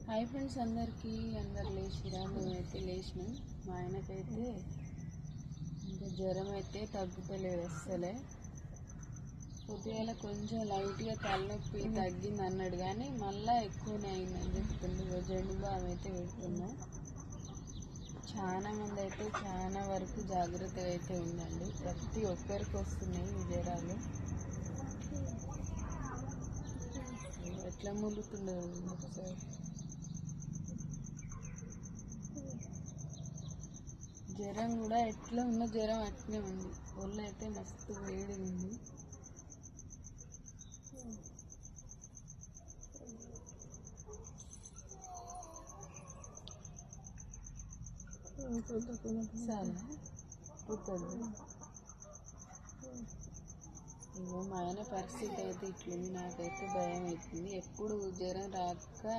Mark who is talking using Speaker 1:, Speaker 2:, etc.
Speaker 1: Hi friends, అందరు లేచిరా? మేమైతే లేచినాం. మా ఆయనకైతే ఇంకా జ్వరం అయితే తగ్గుతలేదు అస్సలే. పొద్దుగాల కొంచెం లైట్గా తలనొప్పి తగ్గింది అన్నాడు, కానీ మళ్ళీ ఎక్కువనే అయిందని చెప్తుండే. జండు బామ్ అయితే పెడుతున్నా. చాలా మంది అయితే చాలా వరకు జాగ్రత్తగా అయితే ఉండండి. ప్రతి ఒక్కరికి వస్తున్నాయి ఈ జ్వరాలు. ఎట్లా ములుతుండదు ఒకసారి. జ్వరం కూడా ఎట్లా ఉన్న జ్వరం అట్నే ఉంది. ఒళ్ళు అయితే మస్తు వేడిగా ఉంది. చాలా పుట్టద్దు. ఇగో మా ఆయన పరిస్థితి అయితే ఇట్లుంది. నాకైతే భయం అవుతుంది. ఎప్పుడు జ్వరం